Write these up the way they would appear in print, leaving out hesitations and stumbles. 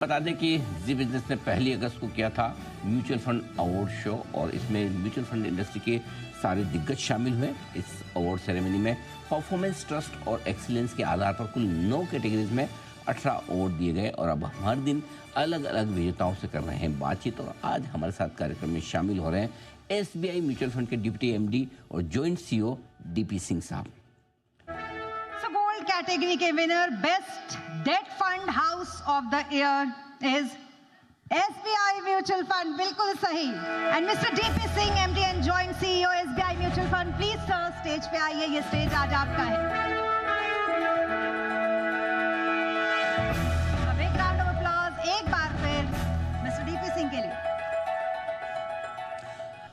बता दें कि जी बिजनेस ने 1 अगस्त को किया था म्यूचुअल फंड अवार्ड शो और इसमें म्यूचुअल फंड इंडस्ट्री के सारे दिग्गज शामिल हुए। इस अवार्ड सेरेमनी में परफॉर्मेंस, ट्रस्ट और एक्सीलेंस के आधार पर कुल 9 कैटेगरीज में 18 अवार्ड दिए गए और अब हर दिन अलग अलग विजेताओं से कर रहे हैं बातचीत। और आज हमारे साथ कार्यक्रम में शामिल हो रहे हैं एसबीआई म्यूचुअल फंड के डिप्टी एमडी और joint CEO DP Singh sahab. Gold category के winner best debt fund house of the year is SBI mutual fund. बिल्कुल सही। And mister DP Singh MD and joint CEO SBI mutual fund, please sir stage पे आइए। ये stage आज आपका है। Big round of applause एक बार फिर मिस्टर डीपी सिंह के लिए।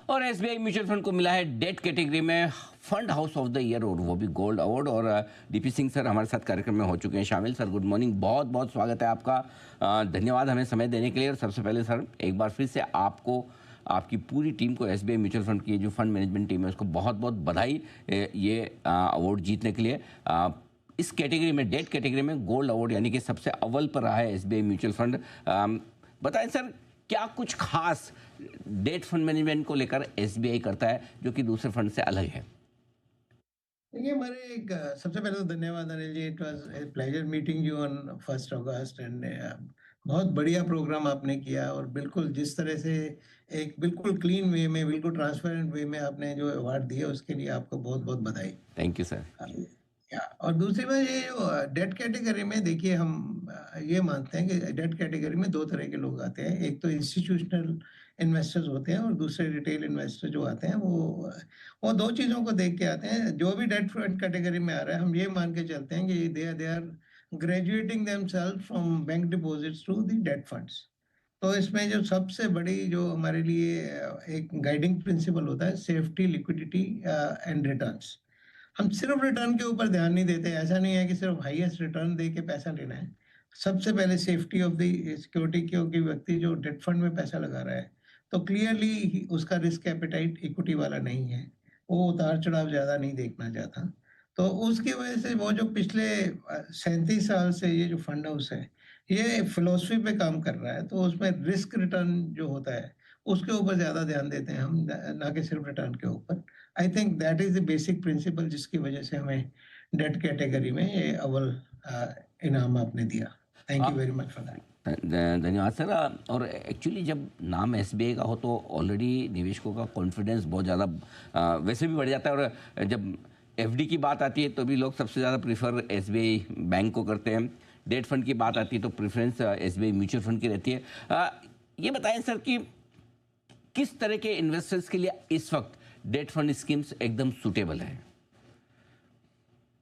और एसबीआई म्यूचुअल फंड को मिला है डेट कैटेगरी में fund house of the year और वो भी गोल्ड अवार्ड। और डीपी सिंह सर हमारे साथ कार्यक्रम में हो चुके हैं शामिल। सर गुड मॉर्निंग, बहुत बहुत स्वागत है आपका। धन्यवाद हमें समय देने के लिए। और सबसे पहले सर एक बार फिर से आपको, आपकी पूरी टीम को, एसबीआई म्यूचुअल फंड की जो फंड मैनेजमेंट टीम है उसको बहुत बहुत बधाई ये अवार्ड जीतने के लिए। इस कैटेगरी में, डेट कैटेगरी में गोल्ड अवार्ड यानी कि सबसे अव्वल पर रहा है एसबीआई म्यूचुअल फंड। बताएं सर, क्या कुछ खास डेट फंड मैनेजमेंट को लेकर एसबीआई करता है जो कि दूसरे फंड से अलग है? देखिए, हमारे एक सबसे पहले तो धन्यवाद Anil ji. It was a pleasure meeting you on 1 August and बहुत बढ़िया प्रोग्राम आपने किया। और बिल्कुल जिस तरह से एक बिल्कुल क्लीन वे में, बिल्कुल ट्रांसपेरेंट वे में आपने जो अवार्ड दिया उसके लिए आपको बहुत बहुत बधाई। Thank you sir. और दूसरी बात, ये जो डेट कैटेगरी में देखिए, हम ये मानते हैं कि डेट कैटेगरी में 2 तरह के लोग आते हैं। एक तो इंस्टीट्यूशनल इन्वेस्टर्स होते हैं और दूसरे रिटेल इन्वेस्टर जो आते हैं वो 2 चीज़ों को देख के आते हैं। जो भी डेट फंड कैटेगरी में आ रहा है, हम ये मान के चलते हैं कि they are graduating themselves from bank deposits to the debt funds. तो इसमें जो सबसे बड़ी जो हमारे लिए एक गाइडिंग प्रिंसिपल होता है, सेफ्टी, लिक्विडिटी एंड रिटर्न्स। हम सिर्फ रिटर्न के ऊपर ध्यान नहीं देते। ऐसा नहीं है कि सिर्फ हाईएस्ट रिटर्न दे के पैसा लेना है। सबसे पहले सेफ्टी ऑफ द सिक्योरिटी, क्योंकि व्यक्ति जो डेट फंड में पैसा लगा रहा है तो क्लियरली उसका रिस्क एपेटाइट इक्विटी वाला नहीं है, वो उतार चढ़ाव ज्यादा नहीं देखना चाहता। तो उसकी वजह से वो जो पिछले 37 साल से ये जो फंड हाउस है, ये फिलोसफी पे काम कर रहा है। तो उसमें रिस्क रिटर्न जो होता है उसके ऊपर ज्यादा ध्यान देते हैं हम, ना कि सिर्फ रिटर्न के ऊपर। I think that is the basic principle जिसकी वजह से हमें डेट कैटेगरी में ये अव्वल इनाम आपने दिया। Thank you very much for that. धन्यवाद सर। और एक्चुअली जब नाम एसबीआई का हो तो ऑलरेडी निवेशकों का कॉन्फिडेंस बहुत ज़्यादा वैसे भी बढ़ जाता है। और जब एफडी की बात आती है तो भी लोग सबसे ज़्यादा प्रीफर एसबीआई बैंक को करते हैं। डेट फंड की बात आती है तो प्रेफरेंस एसबीआई म्यूचुअल फंड की रहती है। ये बताएं सर कि किस तरह के इन्वेस्टर्स के लिए इस वक्त डेट फंड स्कीम्स एकदम सूटेबल है?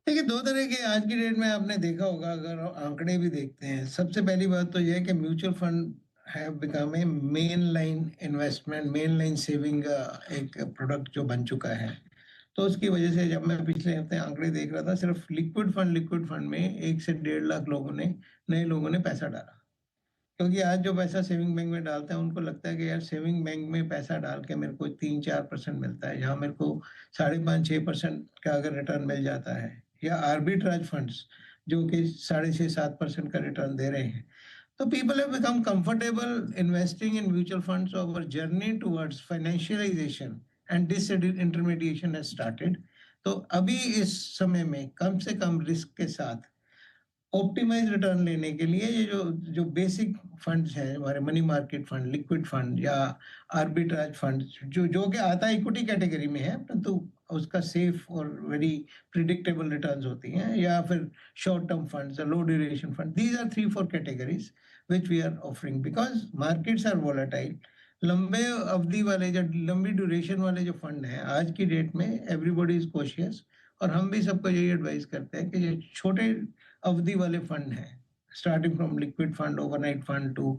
देखिए, 2 तरह के आज की डेट में आपने देखा होगा, अगर आंकड़े भी देखते हैं। सबसे पहली बात तो यह है कि mutual fund have become a main line investment, main line saving एक प्रोडक्ट जो बन चुका है। तो उसकी वजह से जब मैं पिछले हफ्ते आंकड़े देख रहा था, सिर्फ लिक्विड फंड में 1 से 1.5 लाख नए लोगों ने पैसा डाला। क्योंकि आज जो पैसा सेविंग बैंक में डालते हैं उनको लगता है कि यार सेविंग बैंक में पैसा डाल के मेरे को 3-4% मिलता है, जहाँ मेरे को 5.5-6% का अगर रिटर्न मिल जाता है, या आर्बिट्राज फंड्स जो कि 6.5-7% का रिटर्न दे रहे हैं। तो people have become comfortable investing in mutual funds. Our journey towards financialisation and disintermediation has started. तो अभी इस समय में कम से कम रिस्क के साथ ऑप्टिमाइज रिटर्न लेने के लिए ये जो बेसिक फंड्स हैं, हमारे money market fund, liquid fund या आर्बिट्राज फंड, जो कि आता है इक्विटी कैटेगरी में है, परंतु उसका सेफ और वेरी प्रिडिक्टेबल रिटर्न्स होती हैं, या फिर short term funds, low duration fund. These are 3-4 categories which we are offering because markets are volatile. लंबे अवधि वाले, जो लंबी ड्यूरेशन वाले जो फंड हैं, आज की डेट में एवरीबॉडी इज कॉशियस। और हम भी सबको यही एडवाइस करते हैं कि जो छोटे अवधि वाले फंड हैं, starting from liquid fund, overnight fund to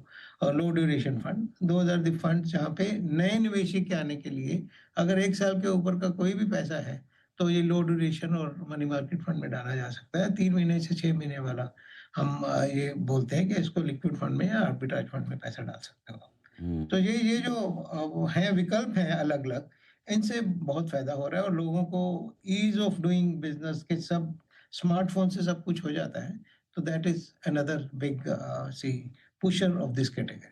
low duration fund, those are the fund जहाँ पे नए निवेशी के आने के लिए अगर 1 साल के ऊपर का कोई भी पैसा है तो ये लो ड्यूरेशन और मनी मार्केट फंड में डाला जा सकता है। 3 महीने से 6 महीने वाला हम ये बोलते हैं कि इसको लिक्विड फंड में या आर्बिट्राज फंड में पैसा डाल सकते हो। तो ये जो है विकल्प हैं अलग अलग, इनसे बहुत फायदा हो रहा है। और लोगों को ईज ऑफ डूइंग बिजनेस के सब स्मार्टफोन से सब कुछ हो जाता है। तो that is another big sea pusher of this category.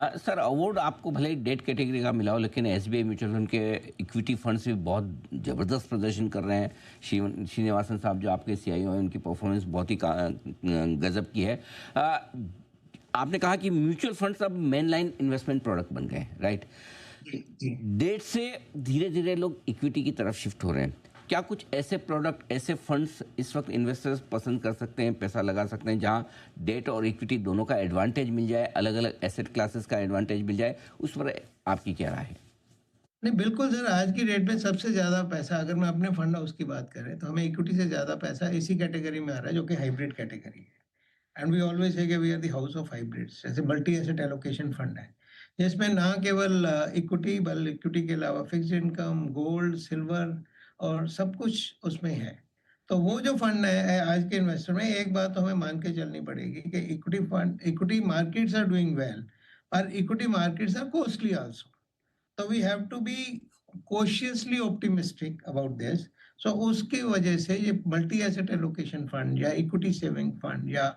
Sir award आपको भले ही डेट कैटेगरी का मिला हो, लेकिन एसबीआई म्यूचुअल फंड के इक्विटी फंड्स भी बहुत ज़बरदस्त प्रदर्शन कर रहे हैं। श्रीनिवासन साहब जो आपके सीईओ हैं, उनकी परफॉर्मेंस बहुत ही गजब की है। आपने कहा कि म्यूचुअल फंड्स अब मेन लाइन इन्वेस्टमेंट प्रोडक्ट बन गए हैं, राइट? डेट से धीरे धीरे लोग इक्विटी की तरफ शिफ्ट हो रहे हैं। क्या कुछ ऐसे प्रोडक्ट, ऐसे फंड्स इस वक्त इन्वेस्टर्स पसंद कर सकते हैं, पैसा लगा सकते हैं, जहां डेट और इक्विटी दोनों का एडवांटेज मिल जाए, अलग अलग एसेट क्लासेस का एडवांटेज मिल जाए? उस पर आपकी क्या राय है? नहीं, बिल्कुल सर, आज की डेट में सबसे ज़्यादा पैसा, अगर मैं अपने फंड हाउस की बात करें, तो हमें इक्विटी से ज़्यादा पैसा इसी कैटेगरी में आ रहा है, जो कि हाइब्रिड कैटेगरी है। एंड वी ऑलवेज से we are the house of hybrids. जैसे मल्टी एसेट एलोकेशन फंड है, जिसमें ना केवल इक्विटी, बल्कि इक्विटी के अलावा फिक्स्ड इनकम, गोल्ड, सिल्वर और सब कुछ उसमें है। तो वो जो फंड है आज के इन्वेस्टर में, एक बात तो हमें मान के चलनी पड़ेगी कि equity markets are doing well, और equity markets are costly also. तो we have to be cautiously optimistic about this. So उसकी वजह से ये मल्टी एसेट एलोकेशन फंड या इक्विटी सेविंग फंड या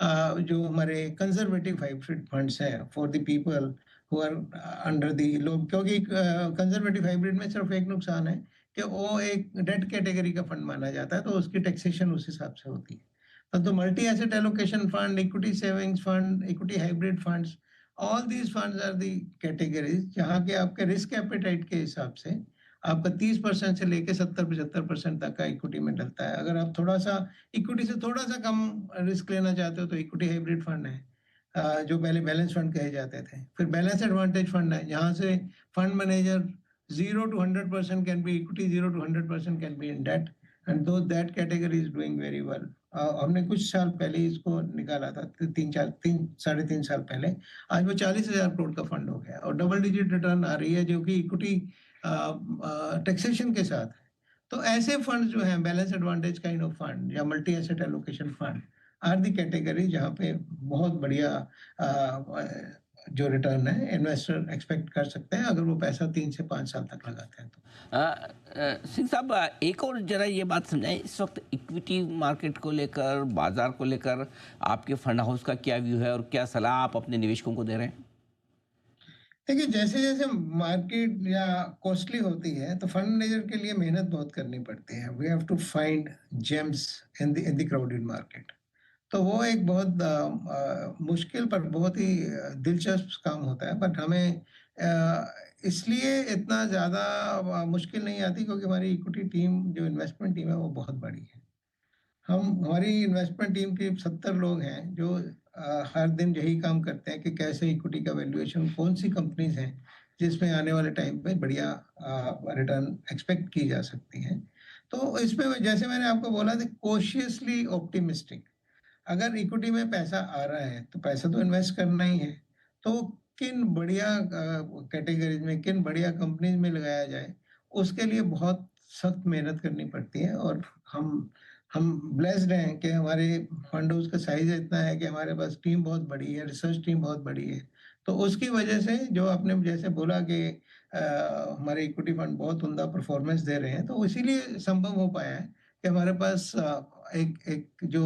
जो हमारे कंजर्वेटिव हाइब्रिड फंड्स हैं for the people who are under the लोग, क्योंकि कंजर्वेटिव हाइब्रिड में सिर्फ एक नुकसान है कि वो एक डेट कैटेगरी का फंड माना जाता है, तो उसकी टैक्सेशन उस हिसाब से होती है। तो multi asset allocation fund, equity savings fund, equity hybrid funds, all these funds are the categories जहाँ के आपके रिस्क एपेटाइट के हिसाब से आपका 30% से लेके 70-75% तक का इक्विटी में डलता है। अगर आप थोड़ा सा इक्विटी से थोड़ा सा कम रिस्क लेना चाहते हो तो इक्विटी हाइब्रिड फंड है, जो पहले बैलेंस फंड कहे जाते थे। फिर बैलेंस एडवांटेज फंड है, जहाँ से fund manager 0 to 100% can be equity, 0 to 100% can be in debt, and though that category is doing very well. हमने कुछ साल पहले इसको निकाला था, 3-3.5 साल पहले। आज वो 40,000 करोड़ का फंड हो गया और डबल डिजिट रिटर्न आ रही है, जो कि इक्विटी टैक्सेशन के साथ है। तो ऐसे फंड जो हैं, balance advantage kind of fund या multi asset allocation fund, are the category जहाँ पे बहुत बढ़िया जो रिटर्न है इन्वेस्टर एक्सपेक्ट कर सकते हैं, अगर वो पैसा 3 से 5 साल तक लगाते हैं तो। सिंह साहब, एक और जरा ये बात समझाएं, इस वक्त इक्विटी मार्केट को लेकर, बाजार को लेकर आपके फंड हाउस का क्या व्यू है और क्या सलाह आप अपने निवेशकों को दे रहे हैं? देखिए, जैसे जैसे मार्केट या कॉस्टली होती है, तो फंड मैनेजर के लिए मेहनत बहुत करनी पड़ती है। We have to find gems in the crowded market. तो वो एक बहुत मुश्किल पर बहुत ही दिलचस्प काम होता है, बट हमें इसलिए इतना ज़्यादा मुश्किल नहीं आती, क्योंकि हमारी इक्विटी टीम, जो इन्वेस्टमेंट टीम है, वो बहुत बड़ी है। हमारी इन्वेस्टमेंट टीम के 70 लोग हैं, जो हर दिन यही काम करते हैं कि कैसे इक्विटी का वैल्यूएशन, कौन सी कंपनीज हैं जिसमें आने वाले टाइम पे बढ़िया रिटर्न एक्सपेक्ट की जा सकती है। तो इसमें जैसे मैंने आपको बोला था, कॉशियसली ऑप्टिमिस्टिक। अगर इक्विटी में पैसा आ रहा है तो पैसा तो इन्वेस्ट करना ही है, तो किन बढ़िया कैटेगरीज में, किन बढ़िया कंपनीज में लगाया जाए, उसके लिए बहुत सख्त मेहनत करनी पड़ती है। और हम ब्लेस्ड हैं कि हमारे फंड हाउस का साइज इतना है कि हमारे पास टीम बहुत बड़ी है, रिसर्च टीम बहुत बड़ी है। तो उसकी वजह से, जो आपने जैसे बोला कि हमारे इक्विटी फंड बहुत उम्दा परफॉर्मेंस दे रहे हैं, तो इसीलिए संभव हो पाया है कि हमारे पास एक जो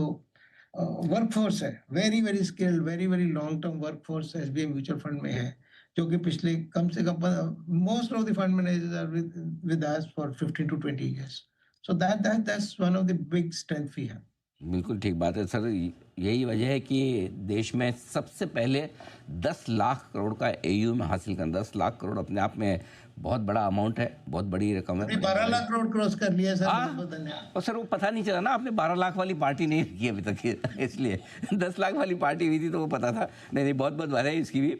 वर्कफोर्स है, very very skilled, very very long term workforce SBI mutual fund में है, जो कि पिछले कम से कम most of the fund managers are with us for 15 to 20 years. So that's one of the big strength we have. बिल्कुल ठीक बात है सर। यही वजह है कि देश में सबसे पहले 10 लाख करोड़ का एयूएम हासिल करना, 10 लाख करोड़ अपने आप में बहुत बड़ा अमाउंट है, बहुत बड़ी रकम है। 12 लाख करोड़ क्रॉस कर लिया सर। और सर वो पता नहीं चला ना, आपने 12 लाख वाली पार्टी नहीं की अभी तक, इसलिए 10 लाख वाली पार्टी हुई थी तो वो पता था। नहीं, बहुत बहुत बधाई इसकी भी।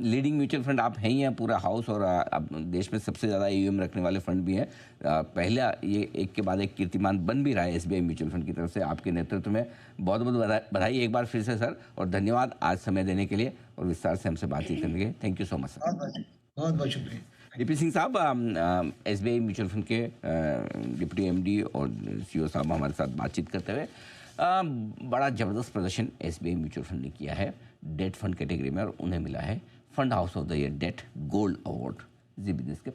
लीडिंग म्यूचुअल फंड आप हैं ही हैं, पूरा हाउस, और अब देश में सबसे ज़्यादा एयूएम रखने वाले फंड भी हैं। पहला ये एक के बाद एक कीर्तिमान बन भी रहा है एसबीआई म्यूचुअल फंड की तरफ से, आपके नेतृत्व में। बहुत बहुत बधाई एक बार फिर से सर, और धन्यवाद आज समय देने के लिए और विस्तार से हमसे बातचीत करने के लिए। Thank you so much sir. बहुत बहुत शुक्रिया। डीपी सिंह साहब, एसबीआई म्यूचुअल फंड के डिप्टी एमडी और सीईओ साहब हमारे साथ बातचीत करते हुए। बड़ा ज़बरदस्त प्रदर्शन एसबीआई म्यूचुअल फंड ने किया है डेट फंड कैटेगरी में, और उन्हें मिला है fund house of the year debt gold award Zee business के